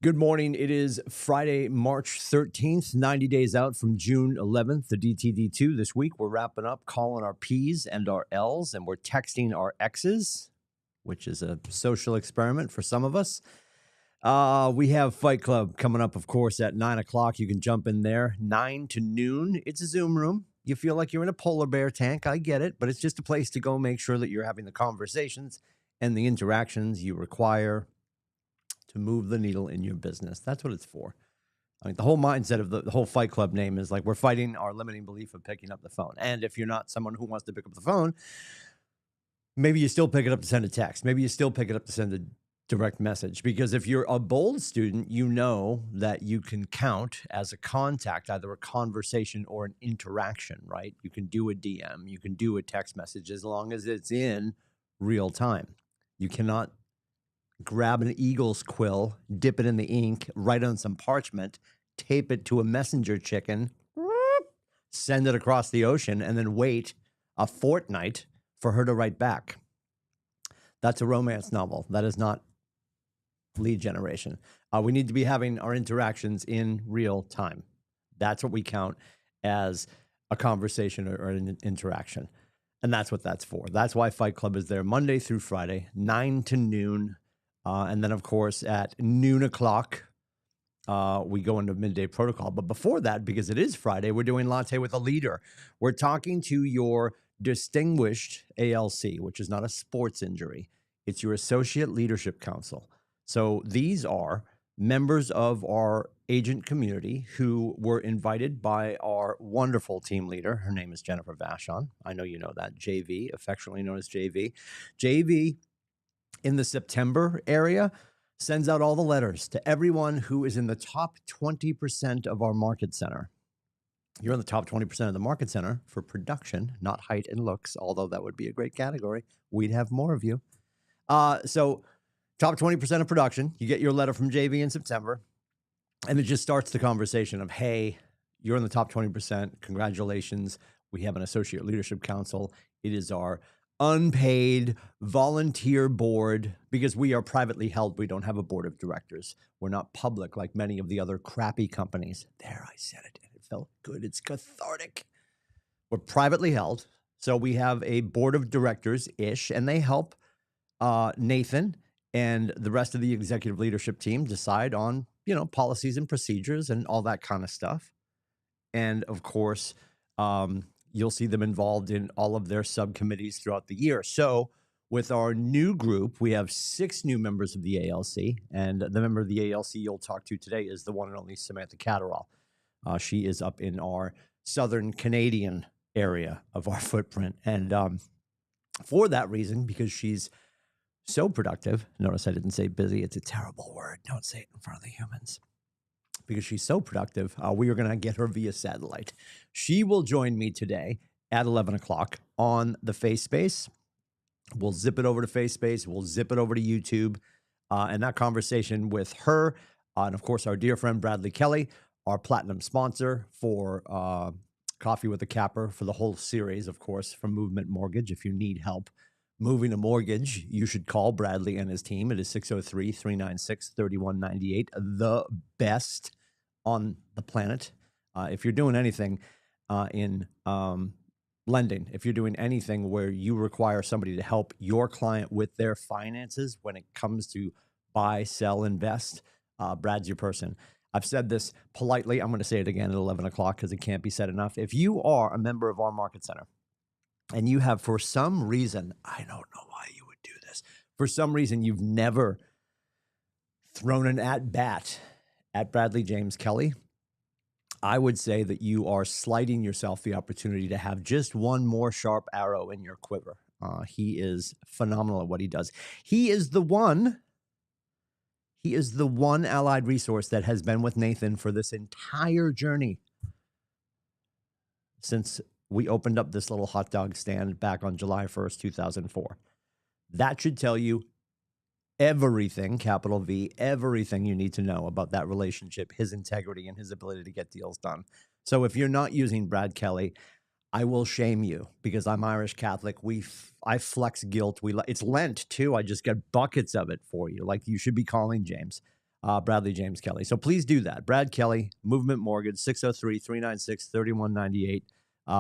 Good morning. It is Friday, March 13th, 90 days out from June 11th, the DTD2. This week, we're wrapping up calling our P's and our L's, and we're texting our X's, which is a social experiment for some of us. We have Fight Club coming up, of course, at 9 o'clock. You can jump in there, 9 to noon. It's a Zoom room. You feel like you're in a polar bear tank. I get it, but it's just a place to go make sure that you're having the conversations and the interactions you require to move the needle in your business. That's what it's for. I mean, the whole mindset of the whole Fight Club name is like we're fighting our limiting belief of picking up the phone. And if you're not someone who wants to pick up the phone, maybe you still pick it up to send a text. Maybe you still pick it up to send a direct message. Because if you're a bold student, you know that you can count as a contact, either a conversation or an interaction, right? You can do a DM, you can do a text message as long as it's in real time. You cannot grab an eagle's quill, dip it in the ink, write on some parchment, tape it to a messenger chicken, send it across the ocean, and then wait a fortnight for her to write back. That's a romance novel. That is not lead generation. We need to be having our interactions in real time. That's what we count as a conversation or an interaction. And that's what that's for. That's why Fight Club is there Monday through Friday, 9 to noon. And then, of course, at noon o'clock, we go into midday protocol. But before that, because it is Friday, we're doing Latte with a Leader. We're talking to your distinguished ALC, which is not a sports injury. It's your Associate Leadership Council. So these are members of our agent community who were invited by our wonderful team leader. Her name is Jennifer Vashon. I know you know that. JV, affectionately known as JV. JV, in the September area, sends out all the letters to everyone who is in the top 20% of our market center. You're in the top 20% of the market center for production, not height and looks, although that would be a great category. We'd have more of you. So top 20% of production, you get your letter from JV in September, and it just starts the conversation of, hey, you're in the top 20%. Congratulations. We have an Associate Leadership Council. It is our unpaid volunteer board because we are privately held. We don't have a board of directors. We're not public like many of the other crappy companies. There, I said it, and it felt good. It's cathartic. We're privately held. So we have a board of directors-ish, and they help Nathan and the rest of the executive leadership team decide on, policies and procedures and all that kind of stuff. And of course, you'll see them involved in all of their subcommittees throughout the year. So with our new group, we have 6 new members of the ALC, and the member of the ALC you'll talk to today is the one and only Samantha Catterall. She is up in our Southern Canadian area of our footprint. And for that reason, because she's so productive, notice I didn't say busy. It's a terrible word. Don't say it in front of the humans. Because she's so productive, we are going to get her via satellite. She will join me today at 11 o'clock on the Face Space. We'll zip it over to Face Space. We'll zip it over to YouTube. And that conversation with her, and of course, our dear friend Bradley Kelly, our platinum sponsor for Coffee with a Capper for the whole series, of course, from Movement Mortgage. If you need help moving a mortgage, you should call Bradley and his team. It is 603-396-3198. The best on the planet. If you're doing anything in lending, if you're doing anything where you require somebody to help your client with their finances when it comes to buy, sell, invest, Brad's your person. I've said this politely. I'm going to say it again at 11 o'clock because it can't be said enough. If you are a member of our market center, and you have, for some reason, I don't know why you would do this. For some reason, you've never thrown an at-bat at Bradley James Kelly, I would say that you are slighting yourself the opportunity to have just one more sharp arrow in your quiver. He is phenomenal at what he does. He is the one allied resource that has been with Nathan for this entire journey since we opened up this little hot dog stand back on July 1st, 2004. That should tell you everything, capital V, everything you need to know about that relationship, his integrity, and his ability to get deals done. So if you're not using Brad Kelly, I will shame you because I'm Irish Catholic. I flex guilt. It's Lent too. I just get buckets of it for you. Like you should be calling James. Bradley James Kelly. So please do that. Brad Kelly, Movement Mortgage, 603-396-3198.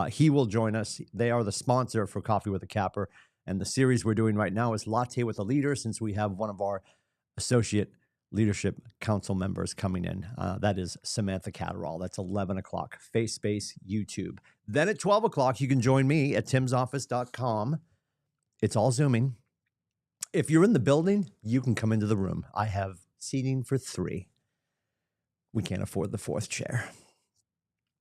He will join us. They are the sponsor for Coffee with a Capper. And the series we're doing right now is Latte with a Leader, since we have one of our associate leadership council members coming in. That is Samantha Catterall. That's 11 o'clock, Face Space, YouTube. Then at 12 o'clock, you can join me at timsoffice.com. It's all Zooming. If you're in the building, you can come into the room. I have seating for 3. We can't afford the 4th chair.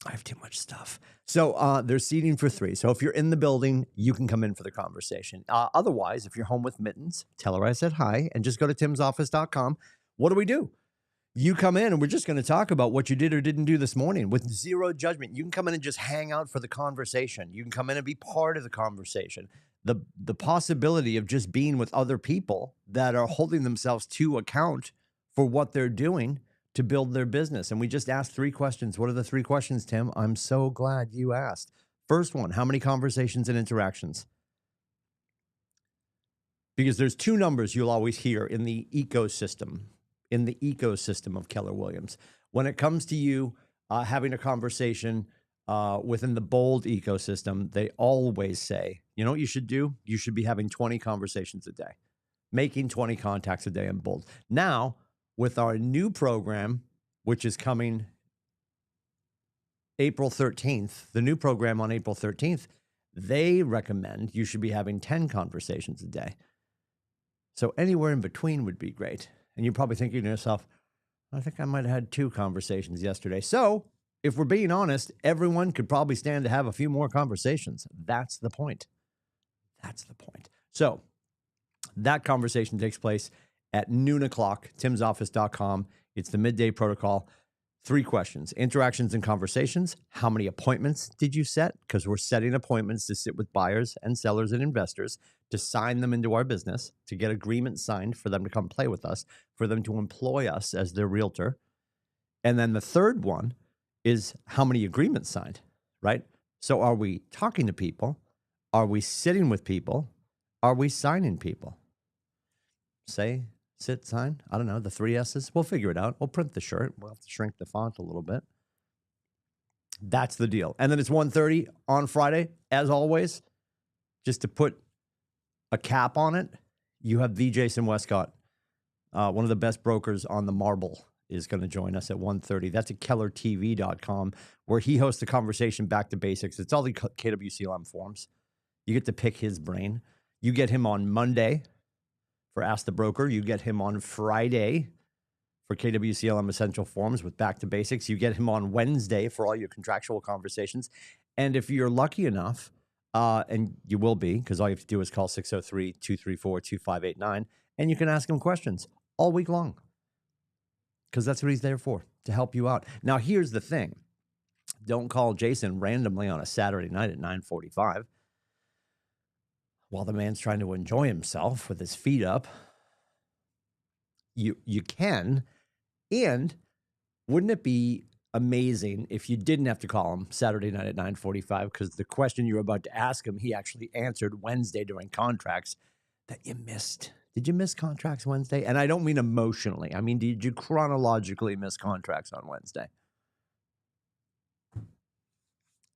I have too much stuff. So there's seating for 3. So if you're in the building, you can come in for the conversation. Otherwise, if you're home with Mittens, tell her I said hi and just go to timsoffice.com. What do? You come in and we're just going to talk about what you did or didn't do this morning with zero judgment. You can come in and just hang out for the conversation. You can come in and be part of the conversation. The possibility of just being with other people that are holding themselves to account for what they're doing to build their business. And we just asked 3 questions. What are the 3 questions, Tim? I'm so glad you asked. First one, how many conversations and interactions? Because there's 2 numbers you'll always hear in the ecosystem of Keller Williams. When it comes to you having a conversation within the bold ecosystem, they always say, you know what you should do? You should be having 20 conversations a day, making 20 contacts a day in bold. Now, with our new program, which is coming April 13th, the new program on April 13th, they recommend you should be having 10 conversations a day. So anywhere in between would be great. And you're probably thinking to yourself, I think I might have had 2 conversations yesterday. So if we're being honest, everyone could probably stand to have a few more conversations. That's the point. So that conversation takes place at noon o'clock, timsoffice.com. It's the midday protocol. 3 questions: interactions and conversations. How many appointments did you set? Because we're setting appointments to sit with buyers and sellers and investors, to sign them into our business, to get agreements signed for them to come play with us, for them to employ us as their realtor. And then the third one is how many agreements signed, right? So are we talking to people? Are we sitting with people? Are we signing people? Say, sit, sign. I don't know, the 3 S's. We'll figure it out. We'll print the shirt. We'll have to shrink the font a little bit. That's the deal. And then it's 1:30 on Friday, as always. Just to put a cap on it, you have the Jason Westcott, one of the best brokers on the marble, is going to join us at 1:30. That's at kellertv.com, where he hosts a conversation back to basics. It's all the KWCLM forums. You get to pick his brain. You get him on Monday for Ask the Broker. You get him on Friday for KWCLM Essential Forms with Back to Basics. You get him on Wednesday for all your contractual conversations. And if you're lucky enough, and you will be, because all you have to do is call 603-234-2589, and you can ask him questions all week long, because that's what he's there for, to help you out. Now, here's the thing. Don't call Jason randomly on a Saturday night at 9:45 while the man's trying to enjoy himself with his feet up. You can, and wouldn't it be amazing if you didn't have to call him Saturday night at 9:45, because the question you're about to ask him, he actually answered Wednesday during contracts that you missed. Did you miss contracts Wednesday? And I don't mean emotionally. I mean, did you chronologically miss contracts on Wednesday?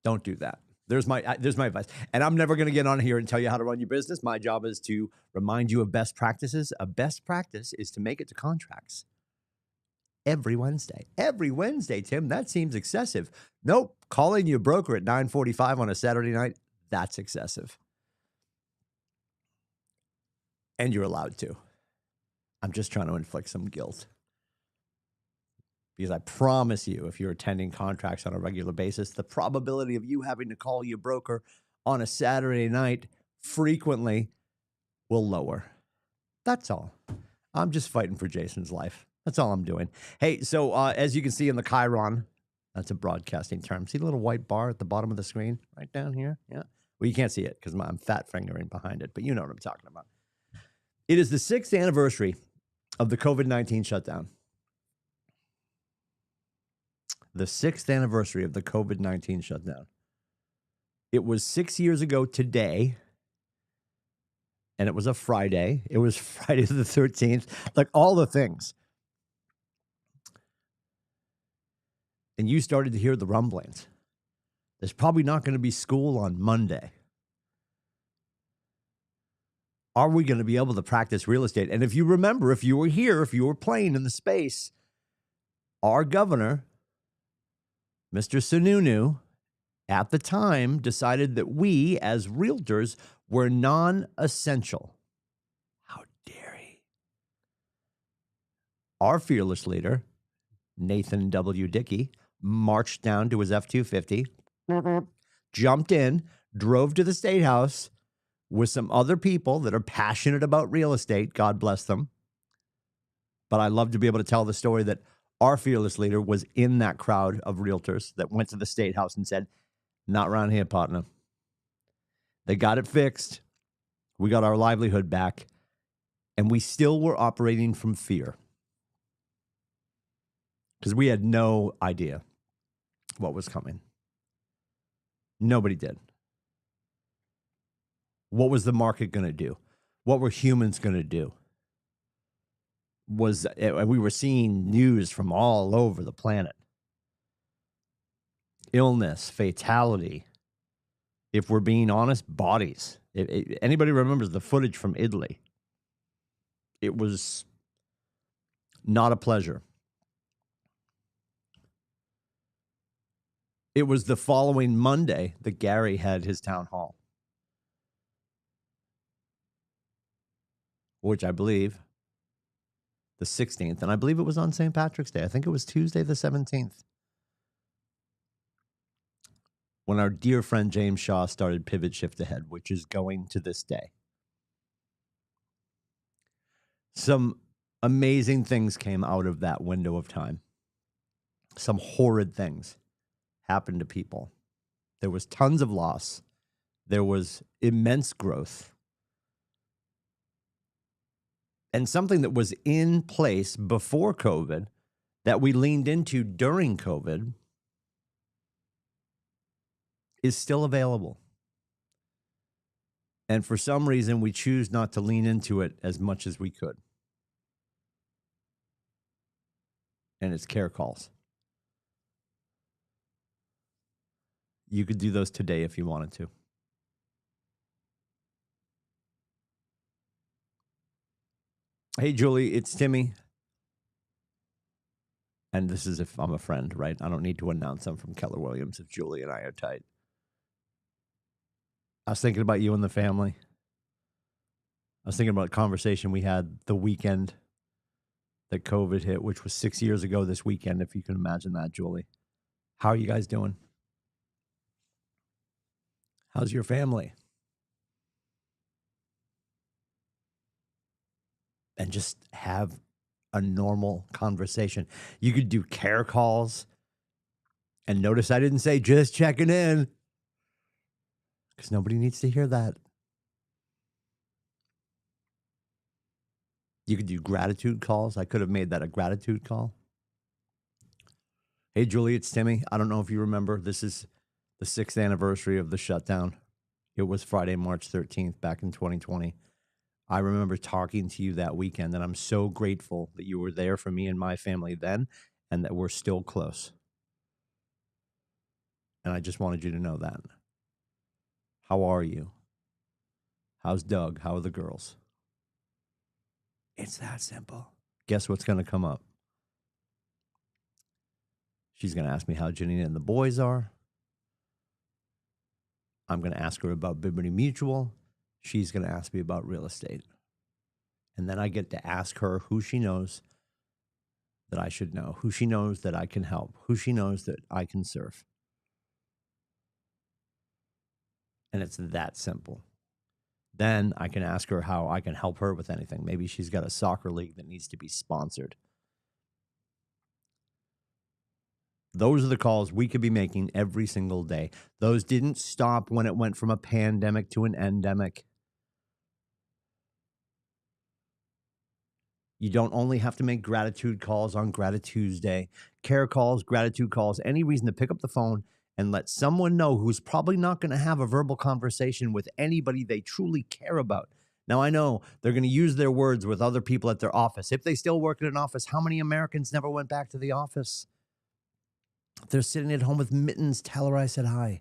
Don't do that. There's my advice. And I'm never going to get on here and tell you how to run your business. My job is to remind you of best practices. A best practice is to make it to contracts every Wednesday. Every Wednesday, Tim, that seems excessive. Nope. Calling your broker at 9:45 on a Saturday night, that's excessive. And you're allowed to. I'm just trying to inflict some guilt. Because I promise you, if you're attending contracts on a regular basis, the probability of you having to call your broker on a Saturday night frequently will lower. That's all. I'm just fighting for Jason's life. That's all I'm doing. Hey, so as you can see in the Chiron, that's a broadcasting term. See the little white bar at the bottom of the screen right down here? Yeah. Well, you can't see it because I'm fat fingering behind it, but you know what I'm talking about. It is the 6th anniversary of the COVID-19 shutdown. The 6th anniversary of the COVID-19 shutdown. It was 6 years ago today, and it was a Friday. It was Friday the 13th. Like all the things. and you started to hear the rumblings. There's probably not going to be school on Monday. Are we going to be able to practice real estate? And if you remember, if you were here, if you were playing in the space, our governor, Mr. Sununu, at the time decided that we as realtors were non-essential. How dare he? Our fearless leader, Nathan W. Dickey, marched down to his F-250, jumped in, drove to the State House with some other people that are passionate about real estate. God bless them. But I love to be able to tell the story that our fearless leader was in that crowd of realtors that went to the State House and said, not around here, partner. They got it fixed. We got our livelihood back. And we still were operating from fear because we had no idea what was coming. Nobody did. What was the market going to do? What were humans going to do? We were seeing news from all over the planet. Illness, fatality. If we're being honest, bodies. Anybody remembers the footage from Italy? It was not a pleasure. It was the following Monday that Gary had his town hall, which I believe the 16th, and I believe it was on St. Patrick's Day. I think it was Tuesday the 17th, when our dear friend James Shaw started Pivot Shift Ahead, which is going to this day. Some amazing things came out of that window of time. Some horrid things happened to people. There was tons of loss. There was immense growth. And something that was in place before COVID that we leaned into during COVID is still available. And for some reason, we choose not to lean into it as much as we could. And it's care calls. You could do those today if you wanted to. Hey, Julie, it's Timmy. And this is if I'm a friend, right? I don't need to announce I'm from Keller Williams if Julie and I are tight. I was thinking about you and the family. I was thinking about a conversation we had the weekend that COVID hit, which was 6 years ago this weekend, if you can imagine that, Julie. How are you guys doing? How's your family? And just have a normal conversation. You could do care calls. And notice I didn't say just checking in, because nobody needs to hear that. You could do gratitude calls. I could have made that a gratitude call. Hey, Julie, it's Timmy. I don't know if you remember. This is the 6th anniversary of the shutdown. It was Friday, March 13th, back in 2020. I remember talking to you that weekend, and I'm so grateful that you were there for me and my family then, and that we're still close. And I just wanted you to know that. How are you? How's Doug? How are the girls? It's that simple. Guess what's going to come up? She's going to ask me how Janina and the boys are. I'm going to ask her about Liberty Mutual. She's going to ask me about real estate. And then I get to ask her who she knows that I should know, who she knows that I can help, who she knows that I can serve. And it's that simple. Then I can ask her how I can help her with anything. Maybe she's got a soccer league that needs to be sponsored. Those are the calls we could be making every single day. Those didn't stop when it went from a pandemic to an endemic. You don't only have to make gratitude calls on Gratitude, care calls, gratitude calls, any reason to pick up the phone and let someone know who's probably not going to have a verbal conversation with anybody they truly care about. Now, I know they're going to use their words with other people at their office. If they still work in an office, how many Americans never went back to the office? If they're sitting at home with mittens, tell her I said hi.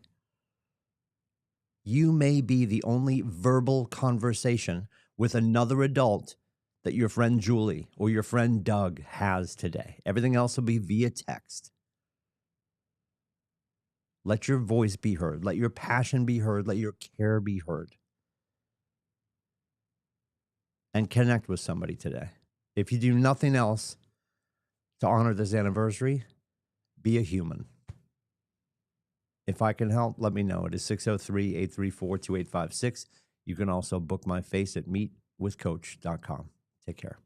You may be the only verbal conversation with another adult that your friend Julie or your friend Doug has today. Everything else will be via text. Let your voice be heard. Let your passion be heard. Let your care be heard. And connect with somebody today. If you do nothing else to honor this anniversary, be a human. If I can help, let me know. It is 603-834-2856. You can also book my face at meetwithcoach.com. Take care.